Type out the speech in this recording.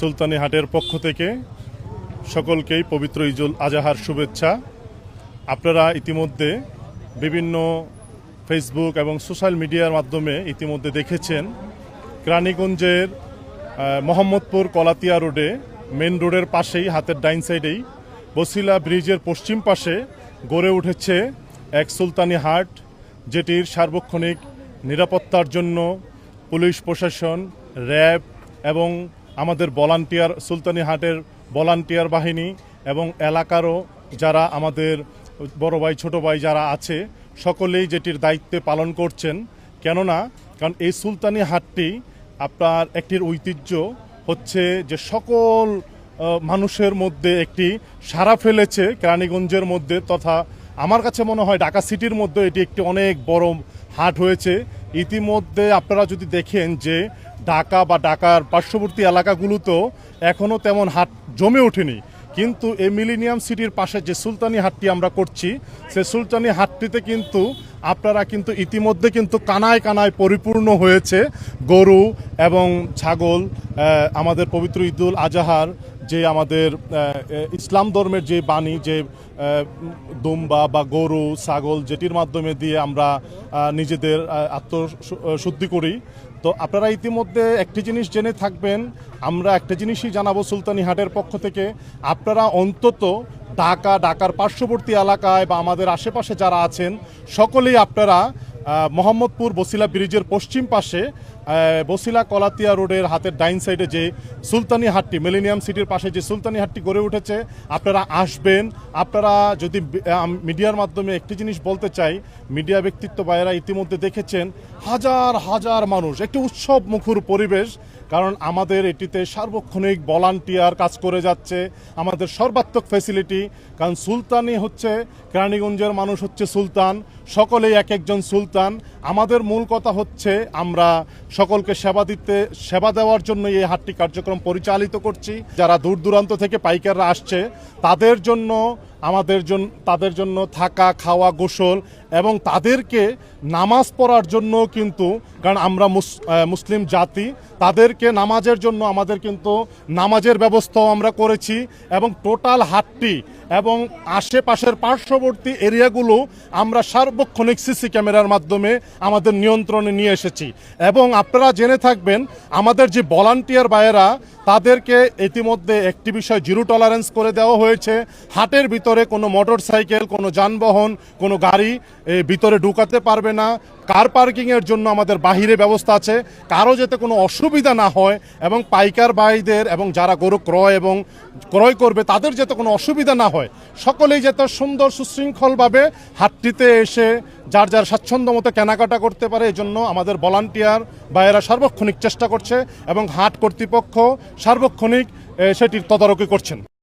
সুলতানি হাটের পক্ষ থেকে সকলকেই পবিত্র ঈদুল আজহার শুভেচ্ছা। আপনারা ইতিমধ্যে বিভিন্ন ফেসবুক এবং সোশ্যাল মিডিয়ার মাধ্যমে ইতিমধ্যে দেখেছেন কেরানীগঞ্জের মোহাম্মদপুর কলাতিয়া রোডে মেন রোডের পাশেই হাতের ডাইন সাইডেই বছিলা ব্রিজের পশ্চিম পাশে গড়ে উঠেছে এক সুলতানি হাট, যেটির সার্বক্ষণিক নিরাপত্তার জন্য পুলিশ প্রশাসন, র্যাব এবং আমাদের ভলান্টিয়ার, সুলতানি হাটের ভলান্টিয়ার বাহিনী এবং এলাকারও যারা আমাদের বড় ভাই ছোট ভাই যারা আছে সকলেই যেটির দায়িত্বে পালন করছেন। কেননা কারণ এই সুলতানি হাটটি আপনার একটির ঐতিহ্য হচ্ছে যে সকল মানুষের মধ্যে একটি সাড়া ফেলেছে কেরানীগঞ্জের মধ্যে, তথা আমার কাছে মনে হয় ঢাকা সিটির মধ্যে এটি একটি অনেক বড় হাট হয়েছে। ইতিমধ্যে আপনারা যদি দেখেন যে ঢাকা বা ঢাকার পার্শ্ববর্তী এলাকাগুলোতেও এখনও তেমন হাট জমে ওঠেনি, কিন্তু এই মিলেনিয়াম সিটির পাশে যে সুলতানি হাটটি আমরা করছি সে সুলতানি হাটটিতে কিন্তু আপনারা কিন্তু ইতিমধ্যে কিন্তু কানায় কানায় পরিপূর্ণ হয়েছে গরু এবং ছাগল। আমাদের পবিত্র ঈদুল আজহার যে আমাদের ইসলাম ধর্মের যে বাণী, যে দুম্বা বা গরু ছাগল যেটির মাধ্যমে দিয়ে আমরা নিজেদের আত্মশুদ্ধি করি। তো আপনারা ইতিমধ্যে একটি জিনিস জেনে থাকবেন, আমরা একটা জিনিসই জানাবো সুলতানি হাটের পক্ষ থেকে, আপনারা অন্তত ঢাকার পার্শ্ববর্তী এলাকায় বা আমাদের আশেপাশে যারা আছেন সকলেই আপনারা মোহাম্মদপুর বছিলা ব্রিজের পশ্চিম পাশে বছিলা কলাতিয়া রোডের হাতের ডাইন সাইডে যে সুলতানি হাটটি, মিলেনিয়াম সিটির পাশে যে সুলতানি হাটটি গড়ে উঠেছে, আপনারা আসবেন। আপনারা যদি মিডিয়ার মাধ্যমে একটি জিনিস বলতে চাই, মিডিয়া ব্যক্তিত্ব ভাইয়েরা ইতিমধ্যে দেখেছেন হাজার হাজার মানুষ, একটি উৎসব মুখর পরিবেশ, কারণ আমাদের এটিতে সার্বক্ষণিক ভলান্টিয়ার কাজ করে যাচ্ছে, আমাদের সর্বাত্মক ফ্যাসিলিটি। কারণ সুলতানি হচ্ছে কেরানীগঞ্জের মানুষ হচ্ছে সুলতান, সকলেই এক একজন সুলতান। আমাদের মূল কথা হচ্ছে আমরা সকলকে সেবা দেওয়ার জন্য এই হাটটি কার্যক্রম পরিচালিত করছি। যারা দূর দূরান্ত থেকে পাইকাররা আসছে তাদের জন্য থাকা, খাওয়া, গোসল এবং তাদেরকে নামাজ পড়ার জন্য কিন্তু, কারণ আমরা মুসলিম জাতি, তাদেরকে নামাজের জন্য আমাদের কিন্তু নামাজের ব্যবস্থাও আমরা করেছি এবং টোটাল হাটটি এবং আশেপাশের পার্শ্ববর্তী এরিয়াগুলো আমরা সার্বক্ষণিক সিসি ক্যামেরার মাধ্যমে আমাদের নিয়ন্ত্রণে নিয়ে এসেছি। এবং আপনারা জেনে থাকবেন আমাদের যে ভলান্টিয়ার ভাইয়েরা, তাদেরকে ইতিমধ্যে একটি বিষয় জিরো টলারেন্স করে দেওয়া হয়েছে। হাটের ভিতরে কোনো মোটর সাইকেল, কোনো যানবাহন, কোনো গাড়ি ভিতরে ঢুকাতে পারবে না। কার পার্কিংয়ের জন্য আমাদের বাহিরে ব্যবস্থা আছে, কারো যাতে কোনো অসুবিধা না হয় এবং পাইকার ভাইদের এবং যারা গরু ক্রয় করবে তাদের যাতে কোনো অসুবিধা না হয়, সকলেই যাতে সুন্দর সুশৃঙ্খলভাবে হাটটিতে এসে যার যার স্বাচ্ছন্দ্য মতো কেনাকাটা করতে পারে, এই জন্য আমাদের ভলান্টিয়ার ভাইয়েরা সার্বক্ষণিক চেষ্টা করছে এবং হাট কর্তৃপক্ষ সার্বক্ষণিক সেটির তদারকি করছেন।